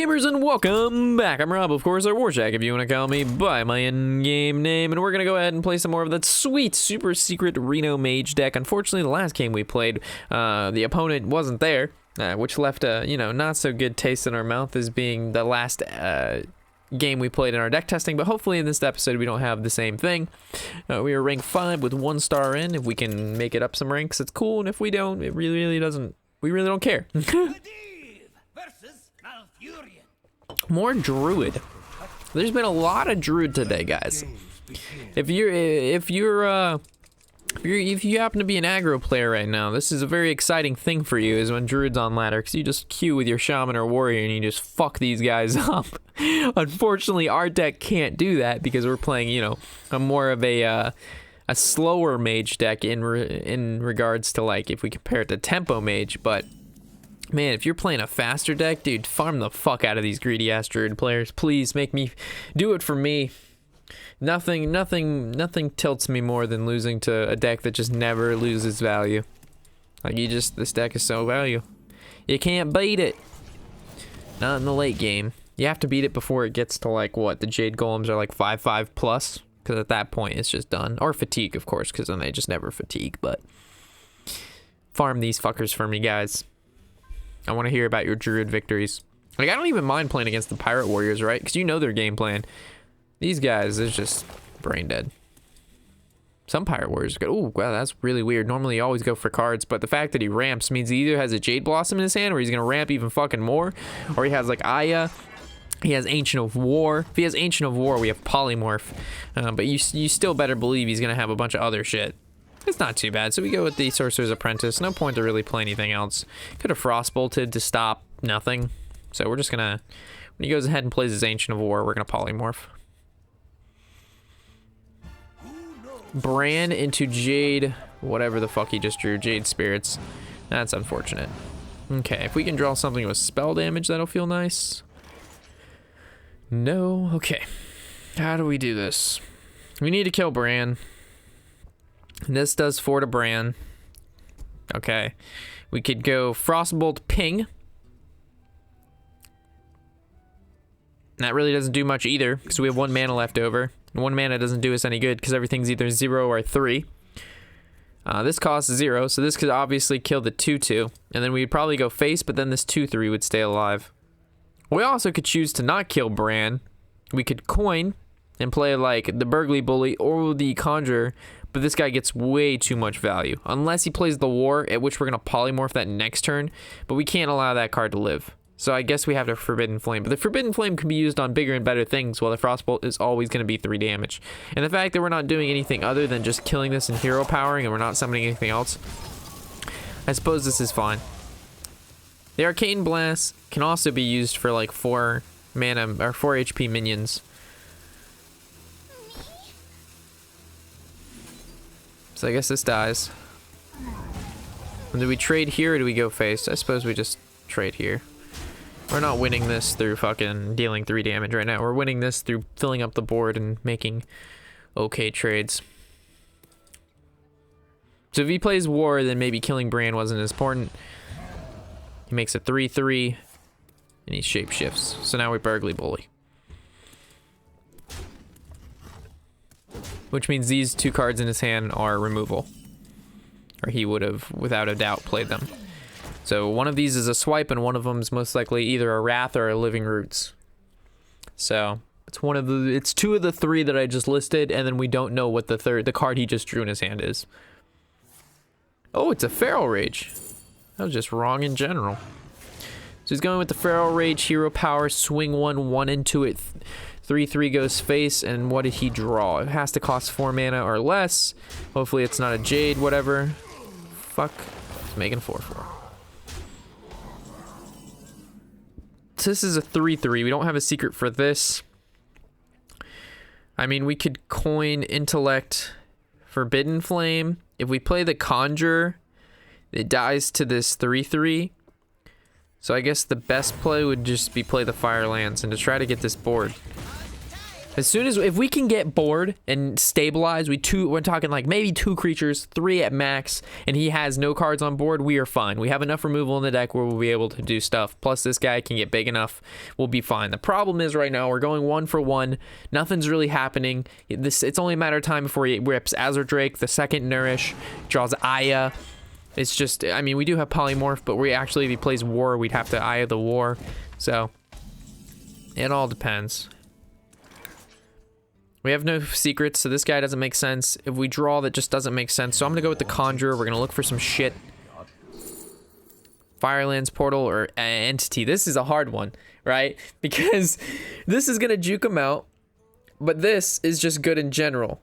gamers, and welcome back. I'm Rob, of course, or Warshack if you want to call me by my in-game name, and we're going to go ahead and play some more of that sweet, super secret Reno Mage deck. Unfortunately, the last game we played, the opponent wasn't there, which left a, not so good taste in our mouth as being the last game we played in our deck testing, but hopefully in this episode we don't have the same thing. We are rank 5 with 1 star in. If we can make it up some ranks, it's cool, and if we don't, it really doesn't, we really don't care. More druid. There's been a lot of druid today, guys. If you happen to be an aggro player right now, this is a very exciting thing for you, is when druid's on ladder, because you just queue with your shaman or warrior and you just fuck these guys up. Unfortunately, our deck can't do that because we're playing, a more of a slower mage deck in regards to, like, if we compare it to tempo mage. But man, if you're playing a faster deck, dude, farm the fuck out of these greedy ass druid players. Please make me do it for me. Nothing tilts me more than losing to a deck that just never loses value. Like, this deck is so value. You can't beat it. Not in the late game. You have to beat it before it gets to, like, what, the Jade Golems are like 5/5 plus, because at that point it's just done. Or fatigue, of course, because then they just never fatigue. But farm these fuckers for me, guys. I want to hear about your druid victories. Like, I don't even mind playing against the pirate warriors, right? Because you know their game plan. These guys is just brain dead. Some pirate warriors go, ooh, wow, that's really weird. Normally you always go for cards, but the fact that he ramps means he either has a Jade Blossom in his hand, or he's going to ramp even fucking more, or he has, like, Aya. He has Ancient of War. If he has Ancient of War, we have Polymorph. But you still better believe he's going to have a bunch of other shit. It's not too bad, so we go with the Sorcerer's Apprentice. No point to really play anything else. Could have Frostbolted to stop nothing. So we're just gonna, when he goes ahead and plays his Ancient of War, we're gonna Polymorph. Bran into Jade, whatever the fuck he just drew, Jade Spirits. That's unfortunate. Okay, if we can draw something with spell damage, that'll feel nice. No, okay. How do we do this? We need to kill Bran. This does 4 to Bran. Okay. We could go Frostbolt Ping. That really doesn't do much either, because we have 1 mana left over. And 1 mana doesn't do us any good, because everything's either 0 or 3. This costs 0, so this could obviously kill the 2/2. And then we'd probably go face, but then this 2/3 would stay alive. We also could choose to not kill Bran. We could coin and play, like, the Burgly Bully or the Conjurer, but this guy gets way too much value. Unless he plays the War, at which we're going to Polymorph that next turn, but we can't allow that card to live. So I guess we have to Forbidden Flame, but the Forbidden Flame can be used on bigger and better things, while the Frostbolt is always going to be 3 damage. And the fact that we're not doing anything other than just killing this and hero powering, and we're not summoning anything else, I suppose this is fine. The Arcane Blast can also be used for, like, 4 mana, or 4 HP minions. So I guess this dies. And do we trade here, or do we go face? I suppose we just trade here. We're not winning this through fucking dealing 3 damage right now. We're winning this through filling up the board and making okay trades. So if he plays War, then maybe killing Bran wasn't as important. He makes a 3/3, and he shapeshifts. So now we Burgly Bully. Which means these 2 cards in his hand are removal. Or he would have, without a doubt, played them. So one of these is a swipe, and one of them is most likely either a Wrath or a Living Roots. So it's 2 of the 3 that I just listed, and then we don't know what the card he just drew in his hand is. Oh, it's a Feral Rage. That was just wrong in general. So he's going with the Feral Rage, Hero Power, swing 1 into it. 3/3 goes face, and what did he draw? It has to cost 4 mana or less. Hopefully it's not a Jade, whatever. Fuck. It's making 4/4. So this is a 3/3. We don't have a secret for this. I mean, we could coin Intellect, Forbidden Flame. If we play the Conjure, it dies to this 3/3. So I guess the best play would just be play the Firelands and to try to get this board. As soon as, if we can get bored and stabilize, we're talking like maybe 2 creatures, 3 at max, and he has no cards on board, we are fine. We have enough removal in the deck where we'll be able to do stuff. Plus this guy can get big enough, we'll be fine. The problem is right now we're going 1 for 1. Nothing's really happening. It's only a matter of time before he rips Azure Drake, the second Nourish, draws Aya. It's just, I mean, we do have Polymorph, but we actually, if he plays War, we'd have to Aya the War. So it all depends. We have no secrets, so this guy doesn't make sense. If we draw, that just doesn't make sense. So I'm gonna go with the Conjurer. We're gonna look for some shit. Firelands, Portal, or Entity. This is a hard one, right? Because this is gonna juke him out, but this is just good in general.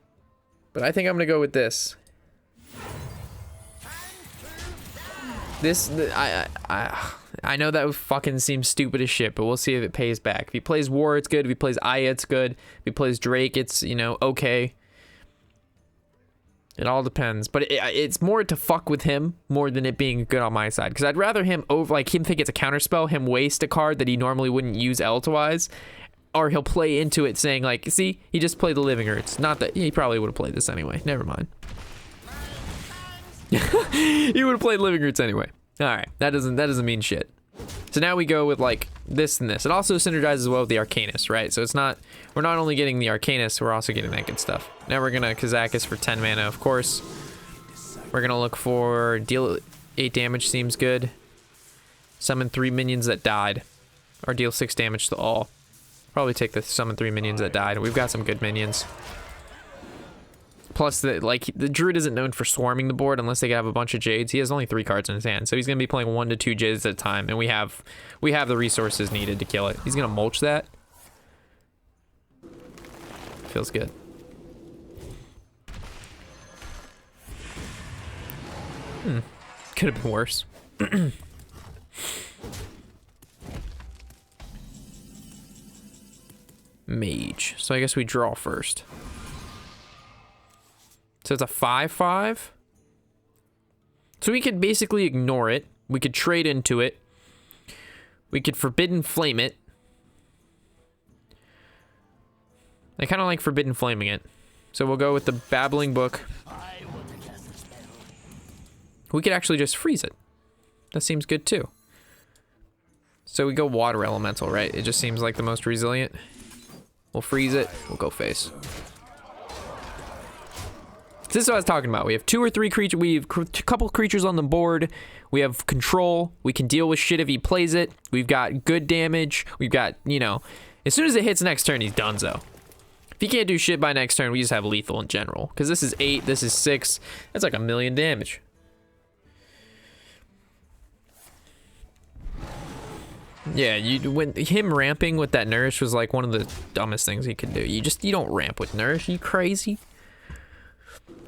But I think I'm gonna go with this. This, I know that fucking seems stupid as shit, but we'll see if it pays back. If he plays War, it's good. If he plays Aya, it's good. If he plays Drake, it's, you know, okay. It all depends. But it's more to fuck with him more than it being good on my side. Because I'd rather him him think it's a counterspell, him waste a card that he normally wouldn't use elsewise. Or he'll play into it saying like, see, he just played the Living Earths. Not that, he probably would have played this anyway. Never mind. He would have played Living Roots anyway. All right, that doesn't mean shit. So now we go with like this and this. It also synergizes well with the Arcanist, right? So it's not, we're not only getting the Arcanist, we're also getting that good stuff. Now we're gonna Kazakis for 10 mana, of course. We're gonna look for deal 8 damage, seems good. Summon 3 minions that died, or deal 6 damage to all. Probably take the summon 3 minions that died. We've got some good minions. Plus, the Druid isn't known for swarming the board unless they have a bunch of Jades. He has only 3 cards in his hand, so he's going to be playing 1 to 2 Jades at a time, and we have the resources needed to kill it. He's going to mulch that. Feels good. Could have been worse. Mage. So I guess we draw first. So it's a 5/5. So we could basically ignore it. We could trade into it. We could Forbidden Flame it. I kind of like Forbidden Flaming it. So we'll go with the Babbling Book. We could actually just freeze it. That seems good too. So we go Water Elemental, right? It just seems like the most resilient. We'll freeze it. We'll go face. This is what I was talking about. We have 2 or 3 creatures. We have a couple creatures on the board. We have control. We can deal with shit if he plays it. We've got good damage. We've got, you know, as soon as it hits next turn, he's donezo. If he can't do shit by next turn, we just have lethal in general. Because this is 8, this is 6. That's like 1,000,000 damage. Yeah, when him ramping with that Nourish was like one of the dumbest things he could do. You don't ramp with Nourish. You crazy?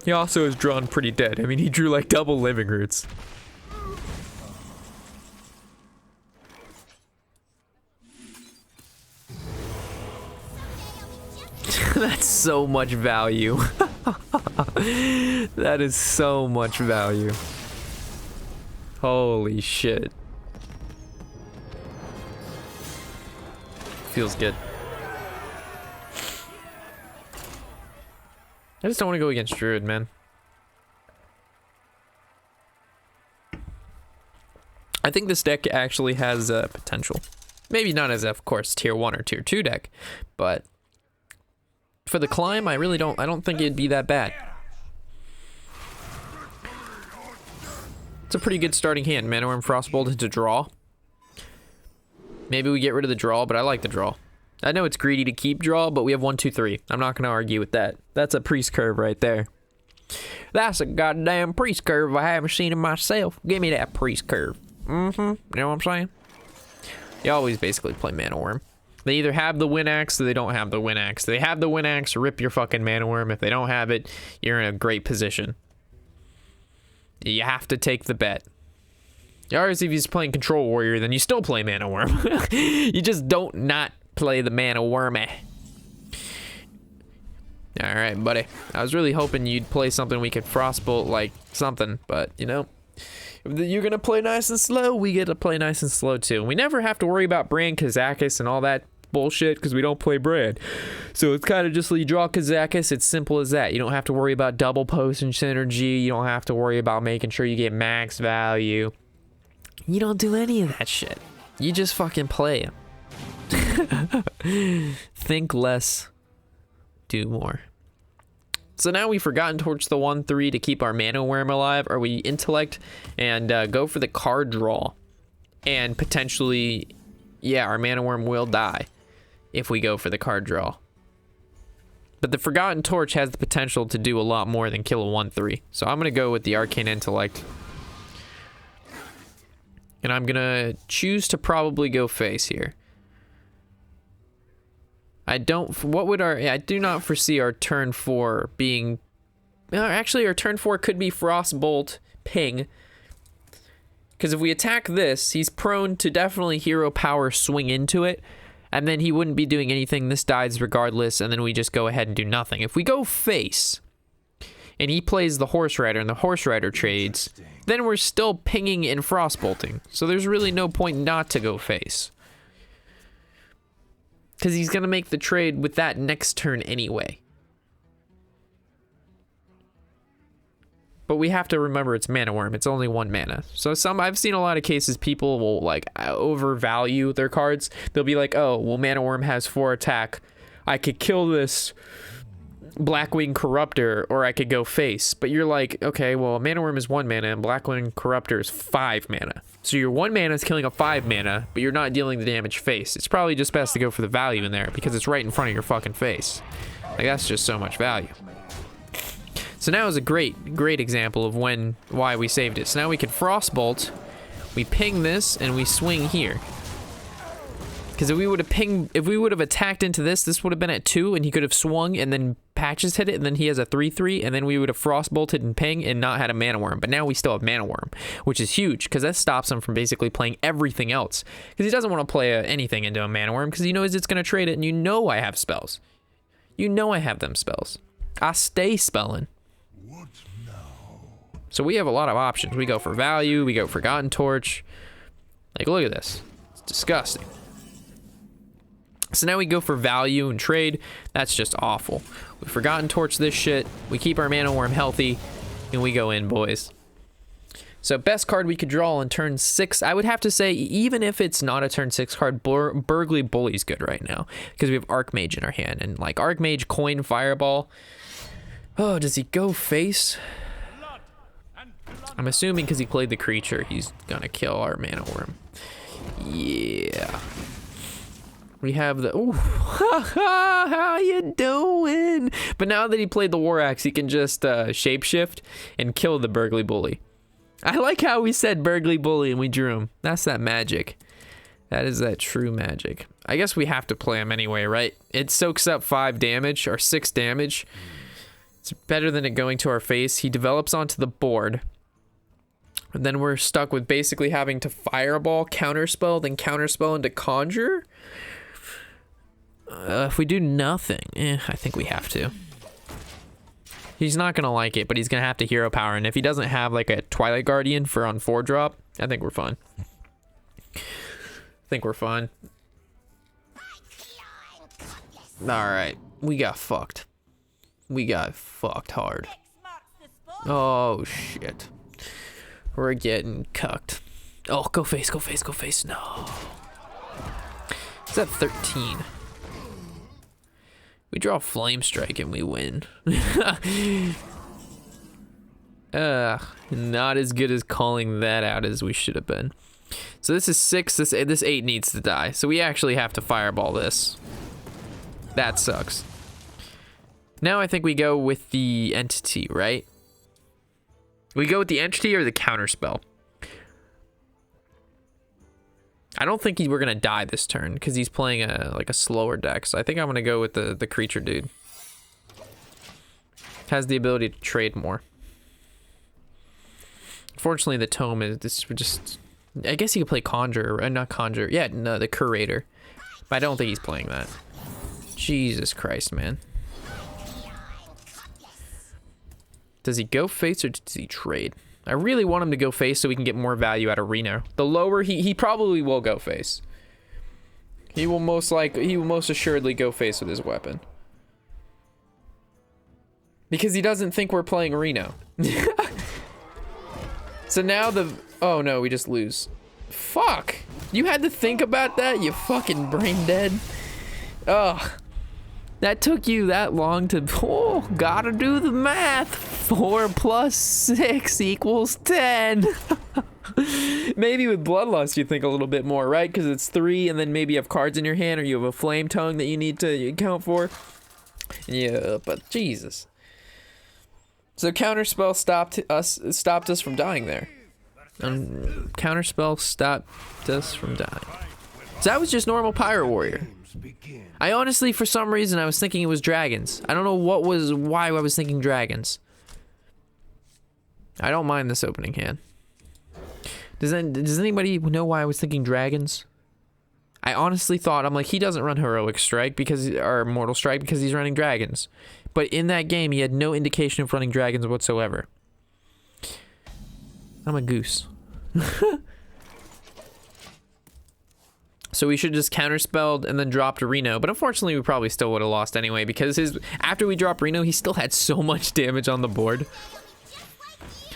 He also is drawn pretty dead. I mean, he drew like double Living Roots. That's so much value. That is so much value. Holy shit. Feels good. I just don't want to go against Druid, man. I think this deck actually has potential. Maybe not as, of course, tier 1 or tier 2 deck, but for the climb, I don't think it'd be that bad. It's a pretty good starting hand. Mana Worm, Frostbolt to draw. Maybe we get rid of the draw, but I like the draw. I know it's greedy to keep draw, but we have 1, 2, 3. I'm not going to argue with that. That's a priest curve right there. That's a goddamn priest curve. I haven't seen it myself. Give me that priest curve. You know what I'm saying? You always basically play Mana Worm. They either have the Win Axe or they don't have the Win Axe. They have the Win Axe, rip your fucking Mana Worm. If they don't have it, you're in a great position. You have to take the bet. Or if he's playing Control Warrior, then you still play Mana Worm. You just don't not play the Mana Wormy. Alright, buddy. I was really hoping you'd play something we could Frostbolt like something, but, you know, if you're gonna play nice and slow, we get to play nice and slow too. We never have to worry about Brand Kazakis and all that bullshit because we don't play Brand. So it's kind of just you draw Kazakis. It's simple as that. You don't have to worry about double post and synergy. You don't have to worry about making sure you get max value. You don't do any of that shit. You just fucking play him. Think less, do more. So now we've Forgotten Torch the 1/3 to keep our Mana Worm alive, or we Intellect and go for the card draw. And potentially, yeah, our Mana Worm will die if we go for the card draw. But the Forgotten Torch has the potential to do a lot more than kill a 1/3. So I'm going to go with the Arcane Intellect. And I'm going to choose to probably go face here. I do not foresee our turn 4 being, actually our turn 4 could be Frostbolt, Ping. Because if we attack this, he's prone to definitely hero power swing into it. And then he wouldn't be doing anything. This dies regardless. And then we just go ahead and do nothing. If we go face, and he plays the Horse Rider and the Horse Rider trades, then we're still pinging and Frostbolting. So there's really no point not to go face. Because he's going to make the trade with that next turn anyway. But we have to remember it's Mana Worm. It's only 1 mana. So I've seen a lot of cases people will like overvalue their cards. They'll be like, oh, well, Mana Worm has 4 attack. I could kill this Blackwing Corruptor, or I could go face. But you're like, okay, well, Mana Worm is 1 mana and Blackwing Corruptor is 5 mana. So your 1 mana is killing a 5 mana, but you're not dealing the damage face. It's probably just best to go for the value in there because it's right in front of your fucking face. Like, that's just so much value. So now is a great example of why we saved it. So now we can Frostbolt, we ping this, and we swing here. Because if we would have attacked into this would have been at 2, and he could have swung, and then Patches hit it, and then he has a 3/3, and then we would have Frostbolted and ping and not had a Mana Worm. But now we still have Mana Worm, which is huge, because that stops him from basically playing everything else. Because he doesn't want to play anything into a Mana Worm, because he knows it's going to trade it, and you know I have spells. You know I have them spells. I stay spelling. So we have a lot of options. We go for value, we go Forgotten Torch. Like, look at this. It's disgusting. So now we go for value and trade. That's just awful. We've Forgotten Torch this shit. We keep our Mana Worm healthy, and we go in, boys. So best card we could draw on turn 6. I would have to say, even if it's not a turn 6 card, Burgly Bully's good right now. Because we have Archmage in our hand. And like Archmage, Coin, Fireball. Oh, does he go face? I'm assuming because he played the creature, he's gonna kill our Mana Worm. Yeah. We have the, ooh, how you doing? But now that he played the War Axe, he can just shapeshift and kill the Burgly Bully. I like how we said Burgly Bully and we drew him. That's that magic. That is that true magic. I guess we have to play him anyway, right? It soaks up 5 damage or 6 damage. It's better than it going to our face. He develops onto the board. And then we're stuck with basically having to Fireball, Counterspell, then Counterspell into Conjure. If we do nothing, I think we have to. He's not gonna like it, but he's gonna have to Hero Power. And if he doesn't have like a Twilight Guardian for on 4-drop, I think we're fine. Alright, we got fucked. We got fucked hard. Oh shit. We're getting cucked. Oh, go face, go face, go face. No. It's at 13. We draw Flame Strike and we win. Not as good as calling that out as we should have been. So this is 6. This 8 needs to die. So we actually have to Fireball this. That sucks. Now I think we go with the Entity, right? We go with the Entity or the Counterspell. I don't think we're gonna die this turn because he's playing a slower deck. So I think I'm gonna go with the creature dude. Has the ability to trade more. Unfortunately, the Tome is just. I guess he could play Conjure, not Conjure. Yeah, no, the Curator. But I don't think he's playing that. Jesus Christ, man. Does he go face or does he trade? I really want him to go face so we can get more value out of Reno. The lower he probably will go face. He will most assuredly go face with his weapon. Because he doesn't think we're playing Reno. So now oh no, we just lose. Fuck. You had to think about that, you fucking brain dead. Ugh. That took you that long to, oh, gotta do the math. 4 + 6 = 10. Maybe with Bloodlust you think a little bit more, right? Because it's 3 and then maybe you have cards in your hand or you have a flame tongue that you need to account for. Yeah, but Jesus. So counterspell stopped us from dying there. Counterspell stopped us from dying. So that was just normal Pyro Warrior. I honestly, for some reason, I was thinking it was dragons. I don't know why I was thinking dragons. I don't mind this opening hand. Does anybody know why I was thinking dragons? I honestly thought, I'm like, he doesn't run Heroic Strike or Mortal Strike because he's running dragons. But in that game, he had no indication of running dragons whatsoever. I'm a goose. So we should just counterspelled and then dropped Reno. But unfortunately, we probably still would have lost anyway because after we dropped Reno, he still had so much damage on the board.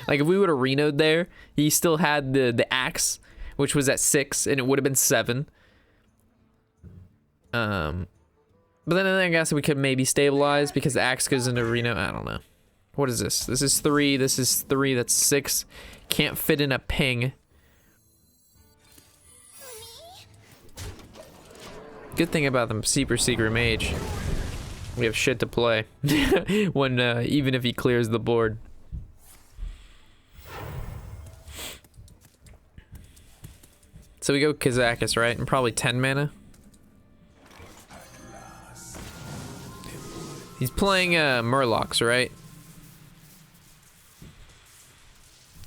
Like if we would have Reno'd there, he still had the axe, which was at 6, and it would have been 7. But then I guess we could maybe stabilize because the axe goes into Reno. I don't know. What is this? This is 3. This is 3. That's 6. Can't fit in a ping. Good thing about the Super Secret Mage, we have shit to play when even if he clears the board. So we go Kazakis, right? And probably 10 mana. He's playing Murlocs, right?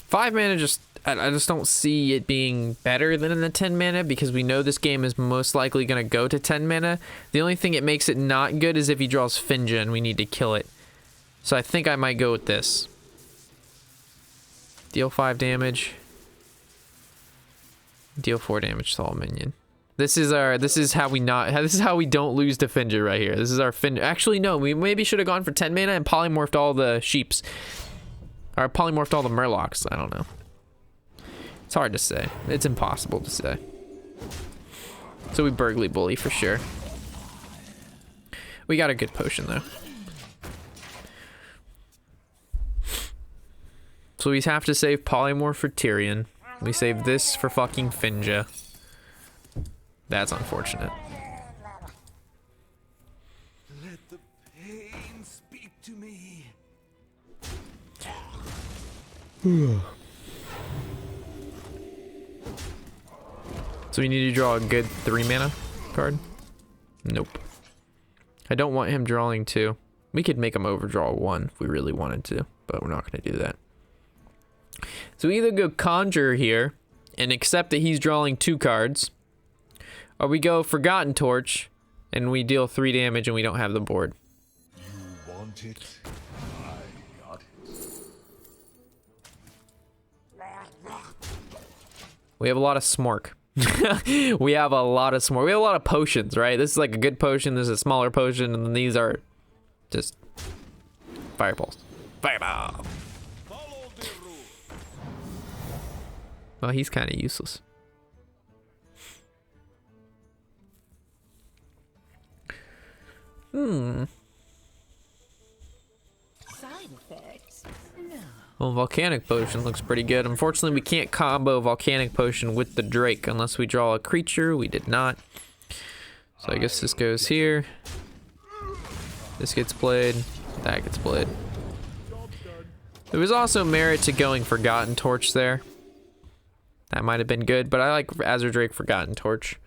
5 mana I just don't see it being better than in the 10 mana because we know this game is most likely going to go to 10 mana. The only thing it makes it not good is if he draws Finja and we need to kill it. So I think I might go with this. Deal 5 damage. Deal 4 damage to all minion. This is how we don't lose to Finja right here. This is our Finja. Actually, no, we maybe should have gone for 10 mana and polymorphed all the sheeps. Or polymorphed all the Murlocs. I don't know. It's hard to say. It's impossible to say. So we Burgly Bully for sure. We got a good potion though. So we have to save Polymorph for Tyrion. We save this for fucking Finja. That's unfortunate. Let the pain speak to me. So we need to draw a good 3 mana card? Nope. I don't want him drawing 2. We could make him overdraw 1 if we really wanted to, but we're not going to do that. So we either go Conjure here and accept that he's drawing 2 cards, or we go Forgotten Torch and we deal 3 damage and we don't have the board. You want it? I got it. We have a lot of Smork. We have a lot of Smork. We have a lot of potions, right? This is like a good potion. This is a smaller potion, and then these are just fireballs. Fireball. Well, he's kind of useless. Side effects? No. Well, Volcanic Potion looks pretty good. Unfortunately, we can't combo Volcanic Potion with the Drake unless we draw a creature. We did not. So I guess this goes here. This gets played. That gets played. There was also merit to going Forgotten Torch there. That might have been good, but I like Azure Drake Forgotten Torch.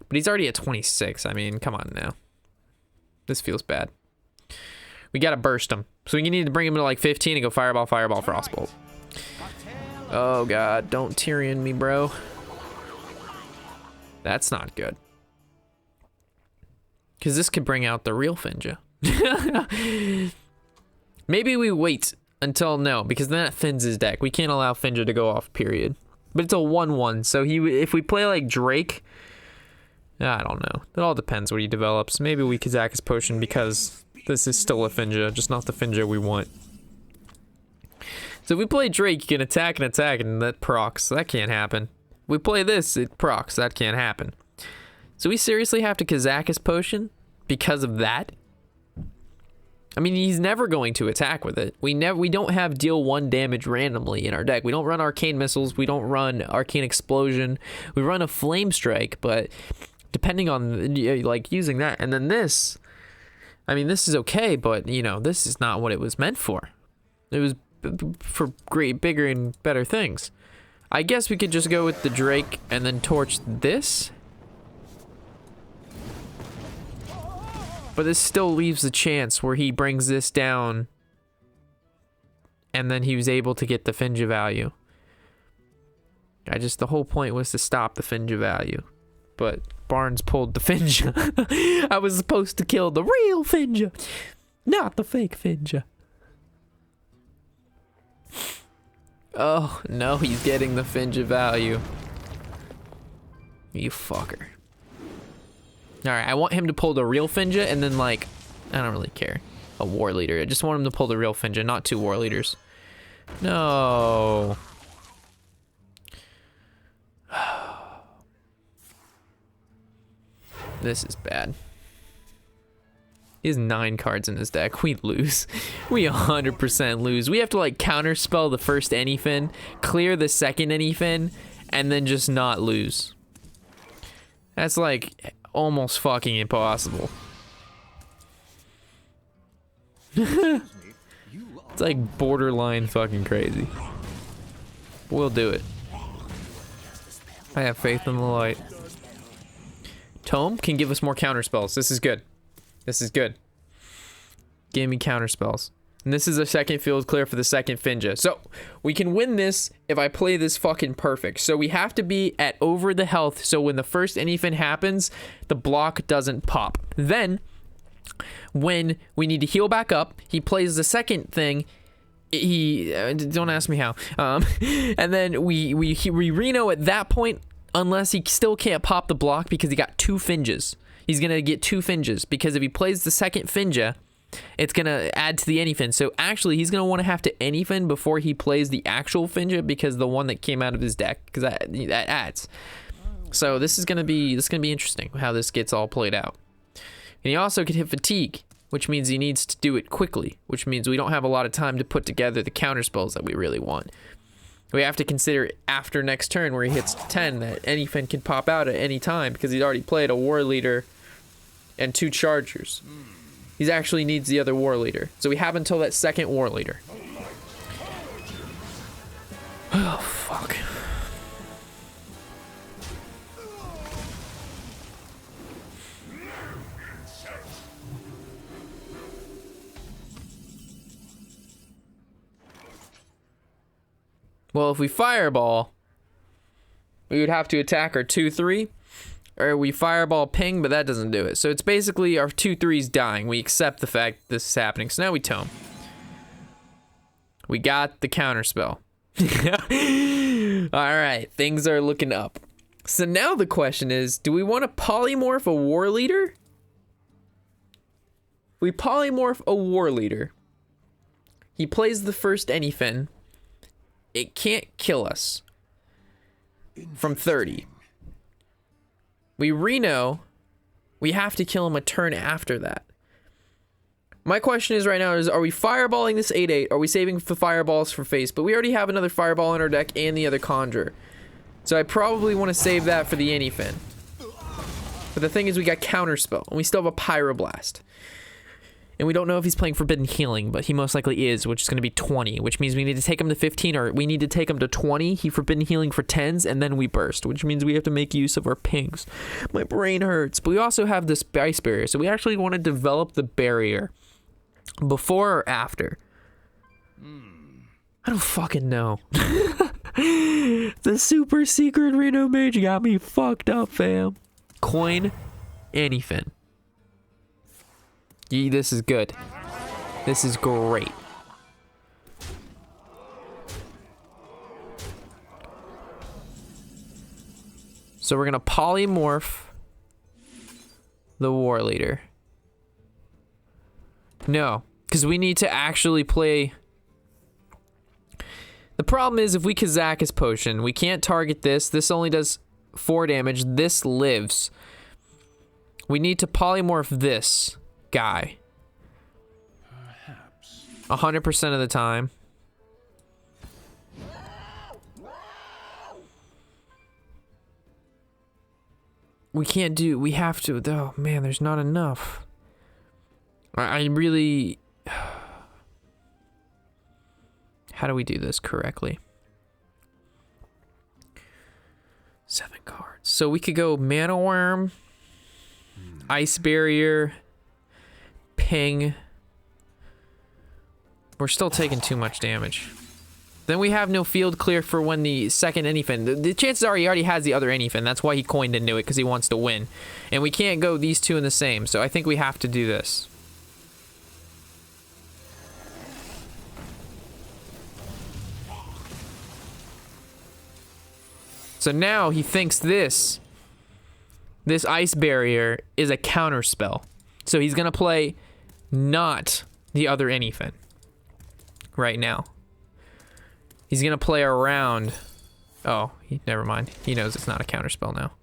But he's already at 26. I mean, come on now. This feels bad. We gotta burst him. So we need to bring him to like 15 and go Fireball, Fireball, Frostbolt. Oh god, don't Tyrion me, bro. That's not good. Because this could bring out the real Finja. Maybe we wait until no, because then it thins his deck. We can't allow Finja to go off, period. But it's a 1-1, so if we play like Drake, I don't know. It all depends what he develops. Maybe we Kazakus Potion because this is still a Finja, just not the Finja we want. So if we play Drake, you can attack, and that procs. That can't happen. We play this, it procs. That can't happen. So we seriously have to Kazakus Potion because of that? I mean, he's never going to attack with it. We don't have deal 1 damage randomly in our deck. We don't run Arcane Missiles. We don't run Arcane Explosion. We run a Flame Strike, but depending on, like, using that. And then this, I mean, this is okay, but, you know, this is not what it was meant for. It was for great, bigger and better things. I guess we could just go with the Drake and then torch this. But this still leaves a chance where he brings this down and then he was able to get the Finja value. The whole point was to stop the Finja value. But Barnes pulled the Finja. I was supposed to kill the real Finja, not the fake Finja. Oh, no, he's getting the Finja value. You fucker. Alright, I want him to pull the real Finja and then, like, I don't really care. A war leader. I just want him to pull the real Finja, not 2 war leaders. No. This is bad. He has 9 cards in his deck. We lose. We 100% lose. We have to, like, counterspell the first Anyfin, clear the second Anyfin, and then just not lose. That's, like, almost fucking impossible. It's like borderline fucking crazy. We'll do it. I have faith in the light. Tome can give us more counter spells. This is good. This is good. Give me counter spells. And this is a second field clear for the second Finja. So we can win this if I play this fucking perfect. So we have to be at over the health. So when the first Anyfin happens, the block doesn't pop. Then when we need to heal back up, he plays the second thing. He don't ask me how. And then we Reno at that point, unless he still can't pop the block because he got 2 Finjas. He's gonna get 2 Finjas because if he plays the second Finja, it's gonna add to the Anyfin. So actually, he's gonna want to have to Anyfin before he plays the actual Finja because the one that came out of his deck, because that adds. So this is gonna be interesting how this gets all played out. And he also can hit fatigue, which means he needs to do it quickly, which means we don't have a lot of time to put together the counter spells that we really want. We have to consider after next turn where he hits 10 that Anyfin can pop out at any time because he's already played a war leader and 2 chargers. He actually needs the other war leader. So we have until that second war leader. Oh, fuck. Well, if we fireball, we would have to attack our 2-3. Or we fireball ping, but that doesn't do it. So it's basically our 2-3's dying. We accept the fact this is happening. So now we tome. We got the counterspell. Alright, things are looking up. So now the question is, do we want to polymorph a war leader? We polymorph a war leader. He plays the first Anyfin. It can't kill us from 30. We Reno, we have to kill him a turn after that. My question is right now is, are we fireballing this 8-8? Are we saving the fireballs for face? But we already have another fireball in our deck and the other conjure. So I probably want to save that for the Anyfin. But the thing is we got counterspell and we still have a pyroblast. And we don't know if he's playing Forbidden Healing, but he most likely is, which is going to be 20, which means we need to take him to 15, or we need to take him to 20. He Forbidden Healing for 10s, and then we burst, which means we have to make use of our pings. My brain hurts. But we also have this ice barrier, so we actually want to develop the barrier before or after. I don't fucking know. The super secret Reno Mage got me fucked up, fam. Coin Anyfin. This is good. This is great. So we're gonna polymorph the war leader. No, because we need to actually play. The problem is if we Kazak his potion, we can't target this. This only does 4 damage. This lives. We need to polymorph this guy. Perhaps. 100% of the time. We can't do, we have to, oh man, there's not enough. I really, how do we do this correctly? 7 cards. So we could go Mana Worm, Ice Barrier, Ping. We're still taking too much damage. Then we have no field clear for when the second anyfin. The chances are he already has the other anyfin. That's why he coined into it, because he wants to win. And we can't go these two in the same, so I think we have to do this. So now he thinks this ice barrier is a counter spell. So he's gonna play not the other anyfin right now. He's gonna play around. Oh, never mind. He knows it's not a counter spell now.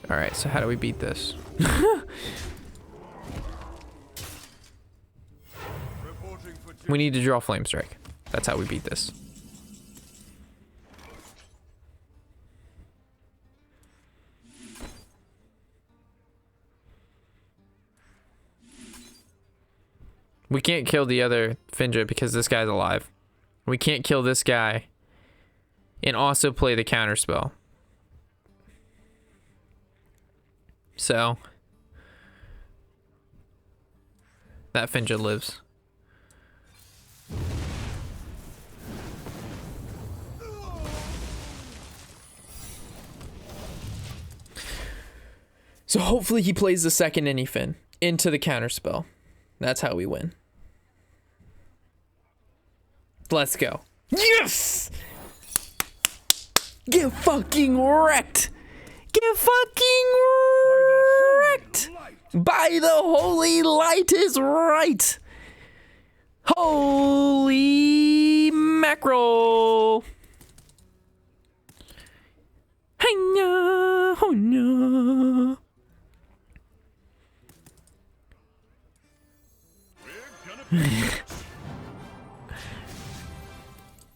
All right, so how do we beat this? We need to draw Flame Strike. That's how we beat this. We can't kill the other Finja because this guy's alive. We can't kill this guy and also play the counter spell. So that Finja lives. So hopefully he plays the second anyfin into the counterspell. That's how we win. Let's go. Yes! Get fucking wrecked! Get fucking wrecked! By the holy light is right! Holy mackerel! Hi-ya, ho-ya.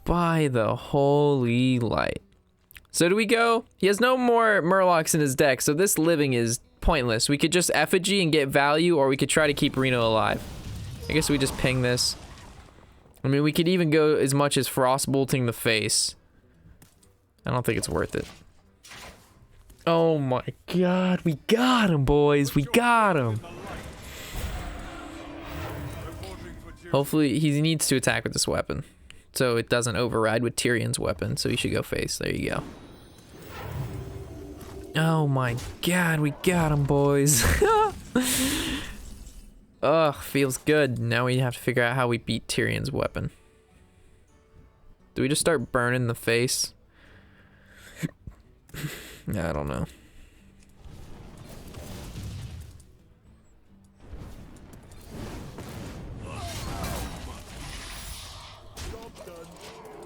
By the holy light. So do we go? He has no more Murlocs in his deck, so this living is pointless. We could just effigy and get value, or we could try to keep Reno alive. I guess we just ping this. I mean, we could even go as much as Frostbolting the face. I don't think it's worth it. Oh my god, we got him, boys. We got him. Hopefully, he needs to attack with this weapon, so it doesn't override with Tyrion's weapon, so he should go face. There you go. Oh my god, we got him, boys. Ugh, feels good. Now we have to figure out how we beat Tyrion's weapon. Do we just start burning the face? I don't know.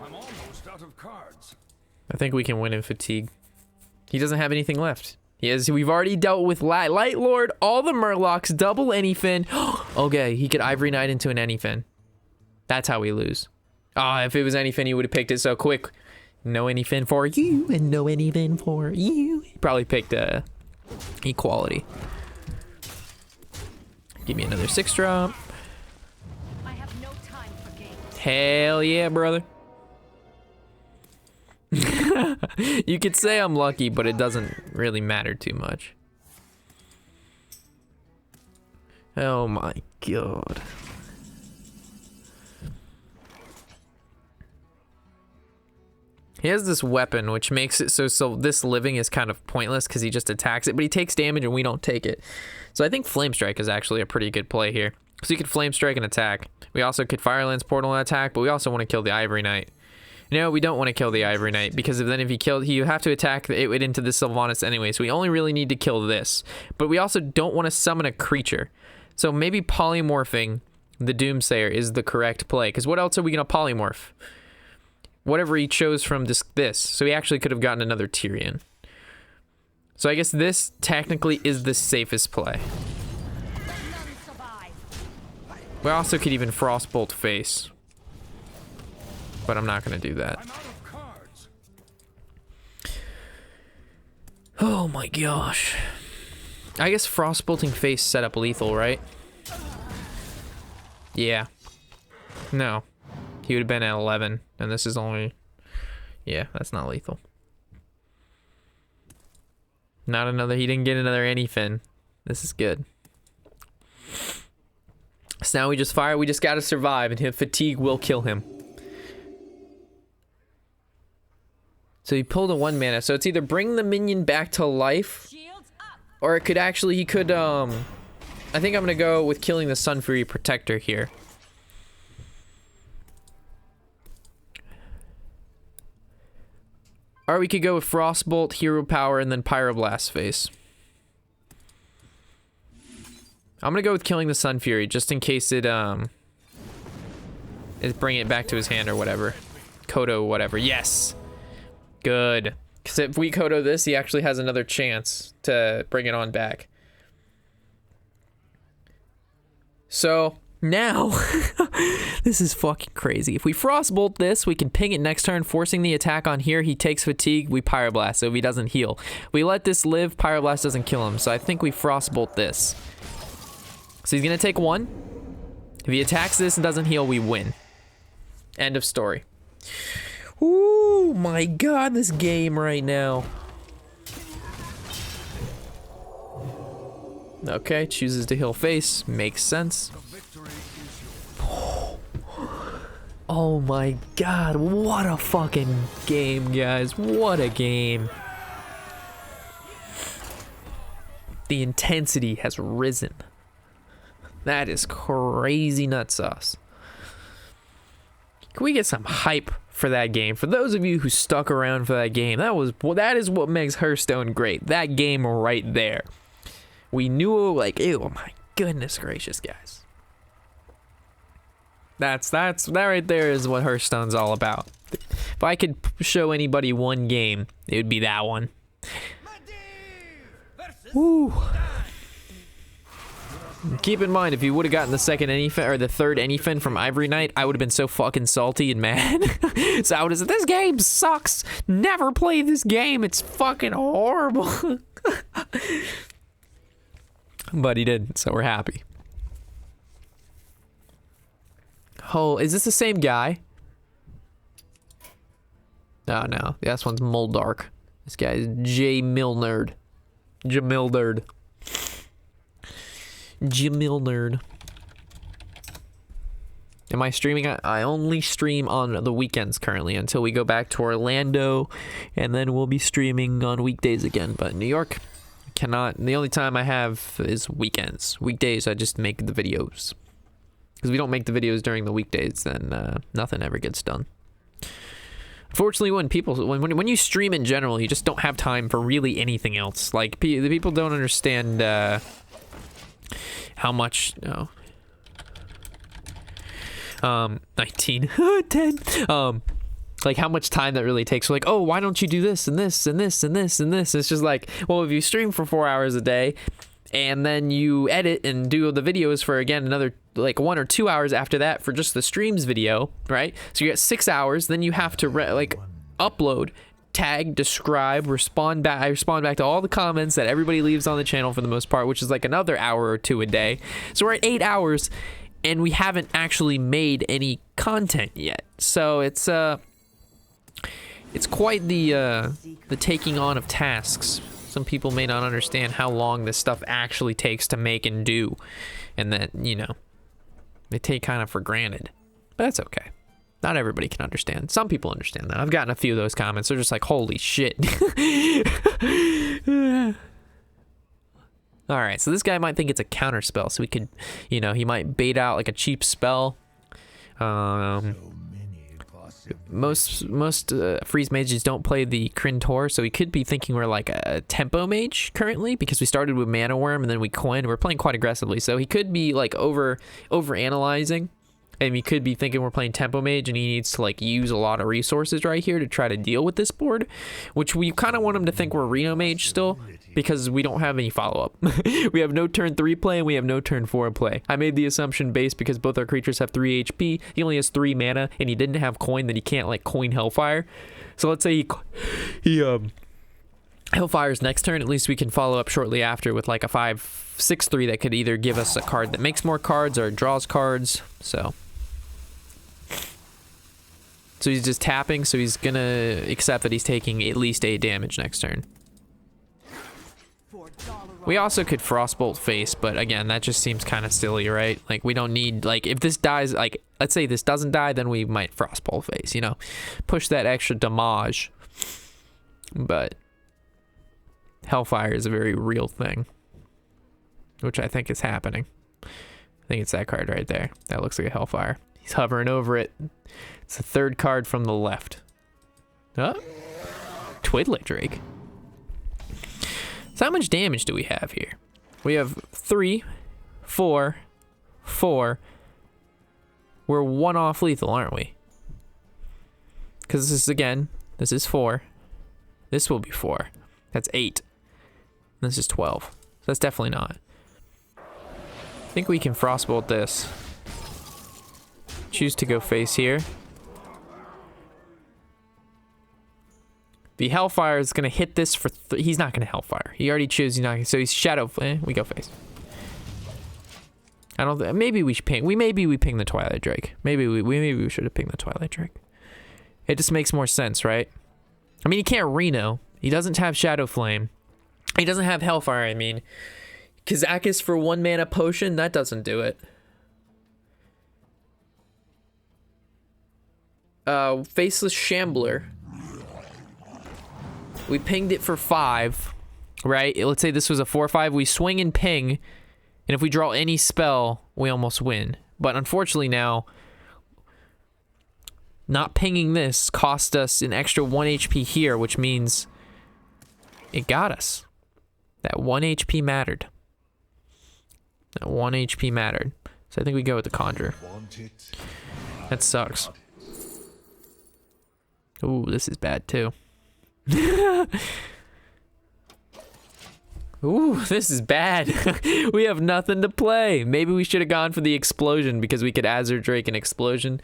I'm almost out of cards. I think we can win in fatigue. He doesn't have anything left. We've already dealt with Light Lord, all the Murlocs, double anyfin. Okay, he could Ivory Knight into an anyfin. That's how we lose. Ah, if it was anyfin, he would have picked it so quick. No anyfin for you, and no anyfin for you. He probably picked equality. Give me another 6-drop. I have no time for games. Hell yeah, brother. You could say I'm lucky, but it doesn't really matter too much. Oh my god. He has this weapon, which makes it so this living is kind of pointless because he just attacks it, but he takes damage and we don't take it. So I think Flame Strike is actually a pretty good play here. So you could Flame Strike and attack. We also could Firelance Portal and attack, but we also want to kill the Ivory Knight. No, we don't want to kill the Ivory Knight because then if you have to attack it into the Sylvanas anyway, so we only really need to kill this. But we also don't want to summon a creature. So maybe polymorphing the Doomsayer is the correct play, because what else are we going to polymorph? Whatever he chose from this. So he actually could have gotten another Tyrion. So I guess this technically is the safest play. We also could even Frostbolt face. But I'm not going to do that. Oh my gosh. I guess Frostbolting face set up lethal, right? Yeah. No. He would have been at 11, and this is only... Yeah, that's not lethal. Not another... He didn't get another anything. This is good. So now we just fire. We just gotta survive, and fatigue will kill him. So he pulled a 1 mana. So it's either bring the minion back to life, or it could actually... He could, I think I'm gonna go with killing the Sun Fury Protector here. Or we could go with Frostbolt, Hero Power, and then Pyroblast face. I'm gonna go with killing the Sun Fury, just in case it bring it back to his hand or whatever. Kodo, whatever. Yes! Good. Because if we Kodo this, he actually has another chance to bring it on back. So... Now, this is fucking crazy. If we Frostbolt this, we can ping it next turn, forcing the attack on here. He takes fatigue, we Pyroblast, so if he doesn't heal. We let this live, Pyroblast doesn't kill him, so I think we Frostbolt this. So he's gonna take 1. If he attacks this and doesn't heal, we win. End of story. Ooh, my god, this game right now. Okay, chooses to heal face, makes sense. Oh my god, what a fucking game, guys. What a game. The intensity has risen. That is crazy nut sauce. Can we get some hype for that game? For those of you who stuck around for that game, that is what makes Hearthstone great. That game right there. We knew, like, ew, my goodness gracious, guys. That right there is what Hearthstone's all about. If I could show anybody one game, it would be that one. Woo. Keep in mind, if you would have gotten the second anyfin or the third anyfin from Ivory Knight, I would have been so fucking salty and mad. So I would have said, this game sucks. Never play this game. It's fucking horrible. But he didn't, so we're happy. Oh, is this the same guy? Oh, no. This one's Moldark. This guy is Jamilnerd. Jamilderd. Jamilnerd. Am I streaming? I only stream on the weekends currently until we go back to Orlando, and then we'll be streaming on weekdays again. But New York, cannot. The only time I have is weekends. Weekdays, I just make the videos. Because we don't make the videos during the weekdays, then nothing ever gets done. Unfortunately, when you stream in general, you just don't have time for really anything else. Like, the people don't understand how much... 19. 10. Like, how much time that really takes. We're like, oh, why don't you do this and this and this and this and this? It's just like, well, if you stream for 4 hours a day, and then you edit and do the videos for, again, another, like, 1 or 2 hours after that for just the streams video, right? So you get 6 hours, then you have to, upload, tag, describe, respond back. I respond back to all the comments that everybody leaves on the channel for the most part, which is like another hour or 2 a day. So we're at 8 hours, and we haven't actually made any content yet. So it's quite the taking on of tasks. Some people may not understand how long this stuff actually takes to make and do, and that, you know, they take kind of for granted. But that's okay. Not everybody can understand. Some people understand that. I've gotten a few of those comments. They're just like, holy shit. All right, so this guy might think it's a counter spell, so we could, you know, he might bait out like a cheap spell. Most freeze mages don't play the Kryn Tor, so he could be thinking we're like a tempo mage currently because we started with Mana Worm and then we coined. We're playing quite aggressively, so he could be like over analyzing. And we could be thinking we're playing Tempo Mage and he needs to like use a lot of resources right here to try to deal with this board, which we kind of want him to think we're Reno Mage still because we don't have any follow-up. We have no turn 3 play and we have no turn 4 play. I made the assumption based because both our creatures have 3 HP, he only has 3 mana, and he didn't have coin that he can't like coin Hellfire. So let's say he Hellfire's next turn, at least we can follow up shortly after with like a 5/6/3 that could either give us a card that makes more cards or draws cards. So he's just tapping, so he's gonna accept that he's taking at least 8 damage next turn. We also could Frostbolt face, but again, that just seems kind of silly, right? Like, we don't need, like, if this dies, like, let's say this doesn't die, then we might Frostbolt face, you know? Push that extra damage. But Hellfire is a very real thing, which I think is happening. I think it's that card right there. That looks like a Hellfire. He's hovering over it. It's the 3rd card from the left. Oh, Twidlet Drake. So how much damage do we have here? We have 3, 4, 4. We're 1 off lethal, aren't we? Because this is, again, this is 4. This will be 4. That's 8. And this is 12. So that's definitely not. I think we can Frostbolt this. Choose to go face here. The Hellfire is going to hit this for... he's not going to Hellfire. He already chose he's not... so he's Shadow... we go face. I don't... maybe we should ping... maybe we ping the Twilight Drake. Maybe we should have pinged the Twilight Drake. It just makes more sense, right? I mean, he can't Reno. He doesn't have Shadow Flame. He doesn't have Hellfire, I mean. Kazakis for 1 mana potion? That doesn't do it. Faceless Shambler. We pinged it for 5, right? Let's say this was a 4/5. We swing and ping, and if we draw any spell, we almost win. But unfortunately now, not pinging this cost us an extra 1 HP here, which means it got us. That 1 HP mattered. That 1 HP mattered. So I think we go with the Conjure. That sucks. Ooh, this is bad too. Ooh, this is bad. We have nothing to play. Maybe we should have gone for the Explosion because we could Azure Drake an Explosion.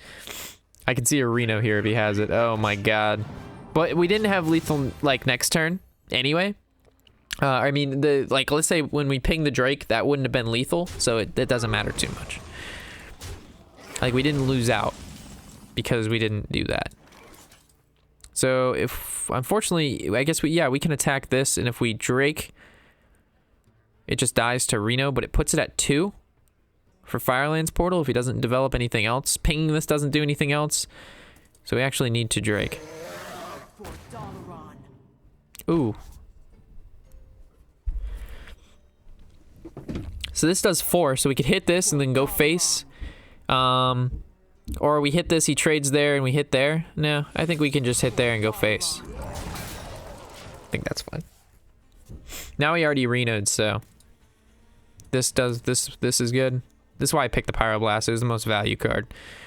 I can see a Reno here if he has it. Oh my god. But we didn't have lethal like next turn anyway. I mean, like let's say when we ping the Drake, that wouldn't have been lethal, so it doesn't matter too much. Like we didn't lose out because we didn't do that. So if, unfortunately, I guess we can attack this, and if we Drake, it just dies to Reno, but it puts it at 2 for Firelands Portal if he doesn't develop anything else. Pinging this doesn't do anything else, so we actually need to Drake. Ooh. So this does 4, so we could hit this and then go face. Or we hit this, he trades there, and we hit there. No, I think we can just hit there and go face. I think that's fine. Now he already Reno'd, so this is good. This is why I picked the Pyroblast. It was the most value card,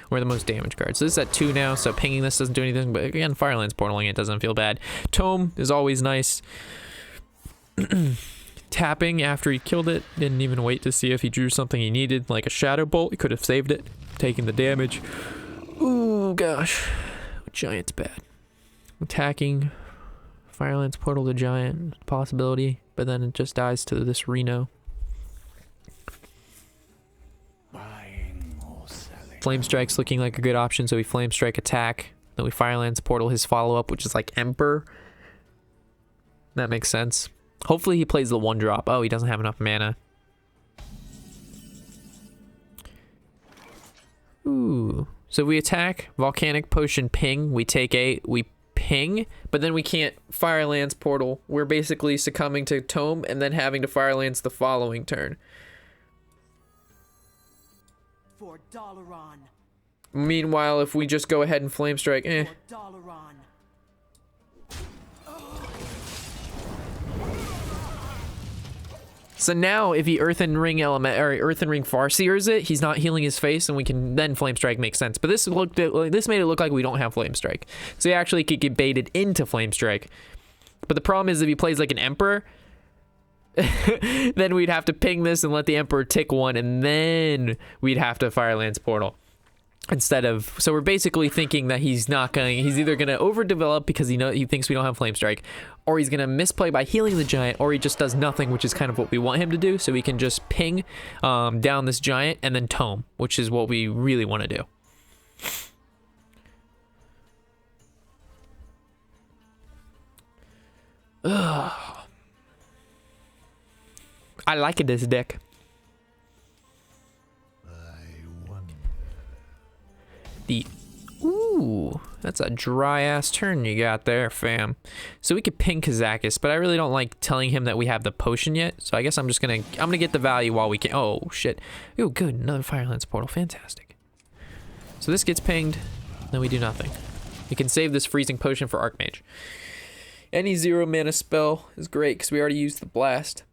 or the most damage card. So this is at 2 now, so pinging this doesn't do anything, but again, Firelands portaling it doesn't feel bad. Tome is always nice. Tapping after he killed it, didn't even wait to see if he drew something he needed, like a Shadow Bolt. He could have saved it, taking the damage. Ooh, gosh. Giant's bad. Attacking. Firelands Portal to Giant, possibility, but then it just dies to this Reno. Flame Strike's looking like a good option, so we Flame Strike attack. Then we Firelands Portal his follow-up, which is like Emperor. That makes sense. Hopefully he plays the 1-drop. Oh, he doesn't have enough mana. Ooh. So we attack, volcanic potion, ping. We take 8, we ping, but then we can't Fire Lance Portal. We're basically succumbing to Tome and then having to Fire Lance the following turn. For Dalaran. Meanwhile, if we just go ahead and Flame Strike, For Dalaran. So now, if he Earthen Ring Farseers it, he's not healing his face, and we can then Flame Strike makes sense. But this made it look like we don't have Flame Strike, so he actually could get baited into Flame Strike. But the problem is if he plays like an Emperor, then we'd have to ping this and let the Emperor tick 1, and then we'd have to Fire Lance Portal. Instead of, so we're basically thinking that he's either gonna overdevelop because he thinks we don't have Flame Strike, or he's gonna misplay by healing the giant, or he just does nothing, which is kind of what we want him to do, so we can just ping down this giant and then Tome, which is what we really want to do. Ugh. I like this deck. Ooh, that's a dry ass turn you got there, fam. So we could ping Kazakis, but I really don't like telling him that we have the potion yet. So I guess I'm gonna get the value while we can. Oh shit. Ooh, good, another Fire Lance Portal, fantastic. So this gets pinged, then we do nothing. We can save this freezing potion for Archmage. Any 0 mana spell is great because we already used the blast.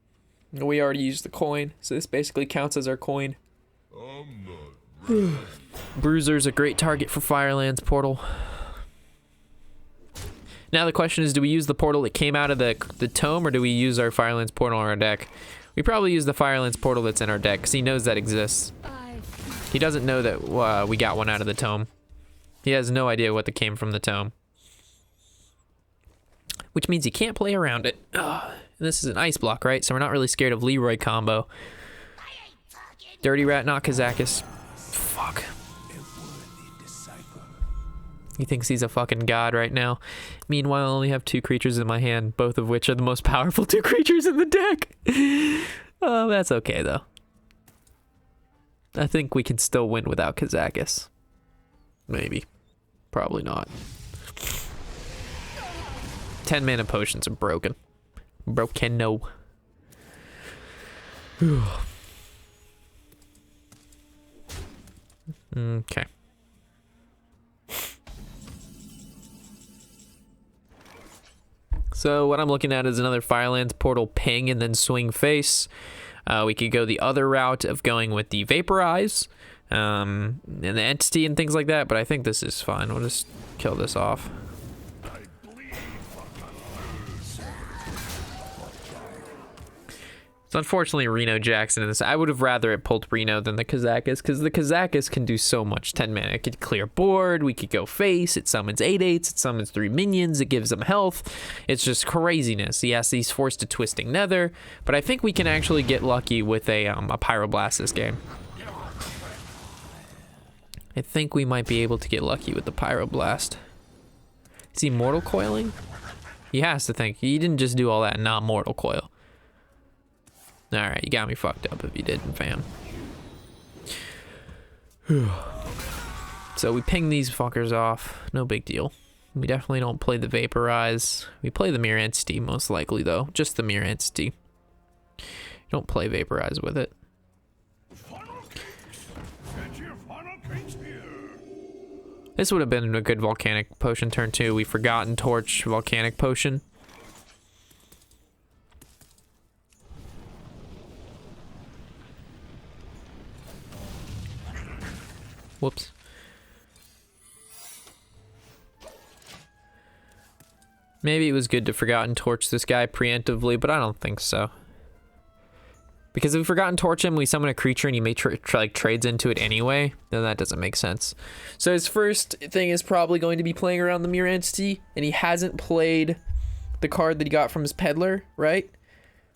And we already used the coin, so this basically counts as our coin. Bruiser's a great target for Fire Lance Portal. Now the question is, do we use the portal that came out of the tome, or do we use our Fire Lance Portal on our deck? We probably use the Fire Lance Portal that's in our deck, because he knows that exists. He doesn't know that we got one out of the tome. He has no idea what that came from the tome. Which means he can't play around it. Ugh. And this is an ice block, right? So we're not really scared of Leroy combo. Dirty Rat, not Kazakis. Fuck. He thinks he's a fucking god right now. Meanwhile, I only have 2 creatures in my hand, both of which are the most powerful 2 creatures in the deck. Oh, that's okay, though. I think we can still win without Kazakis. Maybe. Probably not. 10 mana potions are broken. Broken, no. Okay. So what I'm looking at is another Fire Lance Portal ping and then swing face. We could go the other route of going with the Vaporize and the Entity and things like that, but I think this is fine. We'll just kill this off. So unfortunately Reno Jackson in this. I would have rather it pulled Reno than the Kazakis, because the Kazakis can do so much. 10 mana. It could clear board, we could go face, it summons 8/8s, it summons 3 minions, it gives them health. It's just craziness. Yes, he's forced to Twisting Nether, but I think we can actually get lucky with a Pyroblast this game. I think we might be able to get lucky with the Pyroblast. Is he Mortal Coiling? He has to think. He didn't just do all that and not Mortal Coil. Alright, you got me fucked up if you didn't, fam. So we ping these fuckers off. No big deal. We definitely don't play the Vaporize. We play the Mirror Entity, most likely, though. Just the Mirror Entity. Don't play Vaporize with it. This would have been a good Volcanic Potion turn, too. We Forgotten Torch Volcanic Potion. Whoops. Maybe it was good to Forgotten Torch this guy preemptively, but I don't think so. Because if we Forgotten Torch him, we summon a creature and he may trades into it anyway, then that doesn't make sense. So his first thing is probably going to be playing around the Mirror Entity, and he hasn't played the card that he got from his Peddler, right?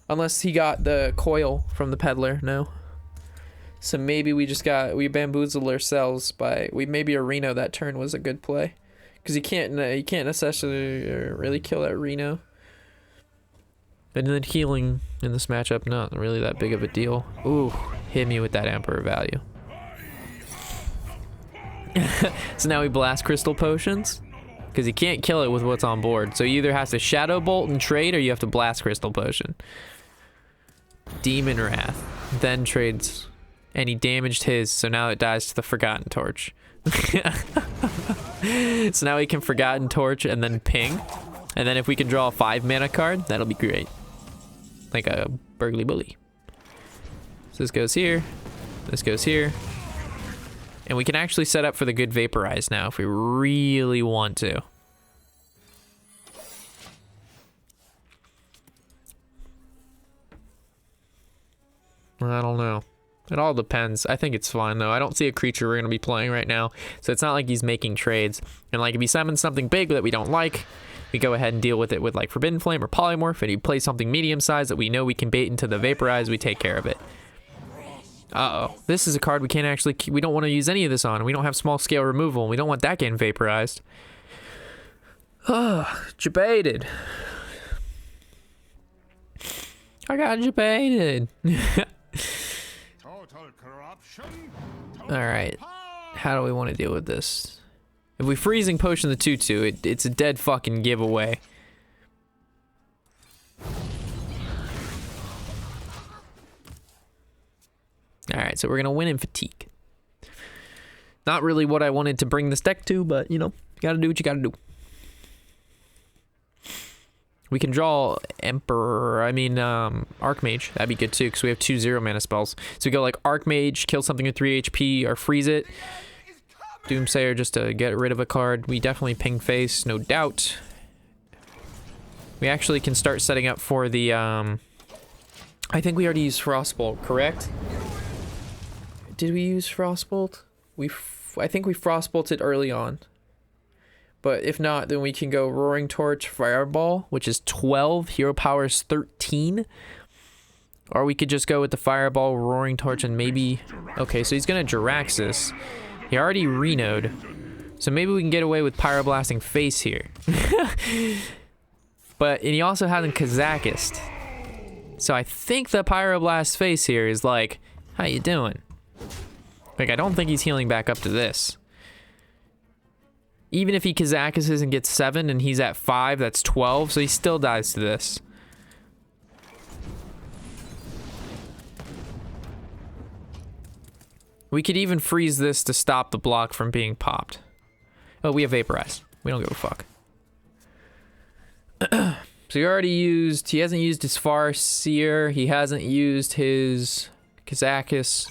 Unless he got the Coil from the Peddler, no? So maybe we bamboozled ourselves by maybe a Reno that turn was a good play, because you can't necessarily really kill that Reno. And then healing in this matchup, not really that big of a deal. Ooh, hit me with that Emperor value. So now we blast crystal potions. Because you can't kill it with what's on board. So you either have to Shadow Bolt and trade, or you have to blast crystal potion. Demon Wrath. Then trades. And he damaged his, so now it dies to the Forgotten Torch. So now we can Forgotten Torch and then ping. And then if we can draw a 5 mana card, that'll be great. Like a Burgly Bully. So this goes here. This goes here. And we can actually set up for the good Vaporize now if we really want to. I don't know. It all depends. I think it's fine though. I don't see a creature we're going to be playing right now. So it's not like he's making trades. And like if he summons something big that we don't like, we go ahead and deal with it with like Forbidden Flame or Polymorph. And he plays something medium sized that we know we can bait into the Vaporize, we take care of it. Uh-oh. This is a card we can't actually... We don't want to use any of this on. We don't have small scale removal. And we don't want that getting vaporized. Oh, debated. I got debated. Alright. How do we want to deal with this? If we Freezing Potion the 2/2, it's a dead fucking giveaway. Alright, so we're going to win in Fatigue. Not really what I wanted to bring this deck to, but, you know, you got to do what you got to do. We can draw Archmage. That'd be good too, because we have 2 0-mana spells. So we go like Archmage, kill something with 3 HP, or freeze it. Doomsayer just to get rid of a card. We definitely ping face, no doubt. We actually can start setting up for the... I think we already used Frostbolt, correct? Did we use Frostbolt? I think we Frostbolted early on. But if not, then we can go Roaring Torch, Fireball, which is 12. Hero power is 13. Or we could just go with the Fireball, Roaring Torch, and maybe... Okay, so he's going to Jiraxxus. He already Reno'd. So maybe we can get away with Pyroblasting Face here. And he also hasn't Kazakhist. So I think the Pyroblast Face here is like, how you doing? Like, I don't think he's healing back up to this. Even if he Kazakhis and gets 7 and he's at 5, that's 12, so he still dies to this. We could even freeze this to stop the block from being popped. Oh, we have Vaporize. We don't give a fuck. So he already used... He hasn't used his Farseer. He hasn't used his Kazakhis.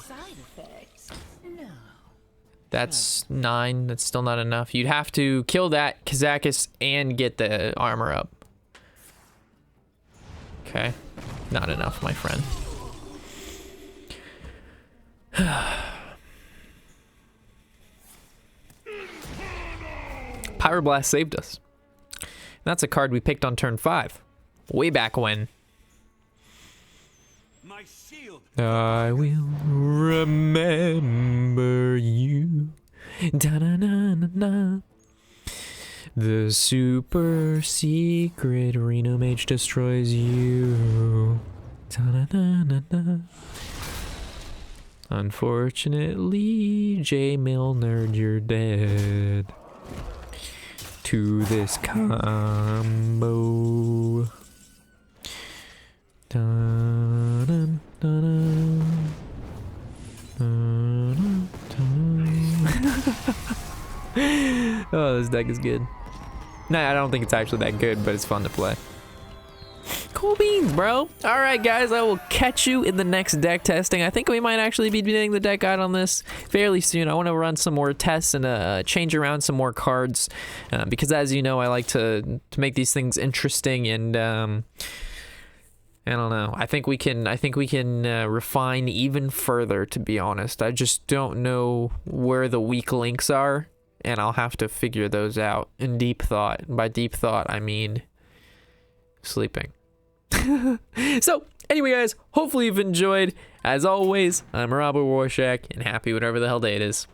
That's 9. That's still not enough. You'd have to kill that Kazakhis and get the armor up. Okay. Not enough, my friend. Pyroblast saved us. That's a card we picked on turn 5. Way back when. My shield. I will remember you. Da-na-na-na-na. The super secret Reno Mage destroys you. Da-na-na-na-na. Unfortunately, J. Milner, you're dead. To this combo. Dun, dun, dun, dun, dun, dun. Oh, this deck is good. Nah, I don't think it's actually that good, but it's fun to play. Cool beans, bro. All right, guys, I will catch you in the next deck testing. I think we might actually be doing the deck guide on this fairly soon. I want to run some more tests and change around some more cards because, as you know, I like to make these things interesting and I don't know. I think we can refine even further. To be honest, I just don't know where the weak links are, and I'll have to figure those out in deep thought. By deep thought, I mean sleeping. So, anyway, guys, hopefully you've enjoyed. As always, I'm Robert Warshack, and happy whatever the hell day it is.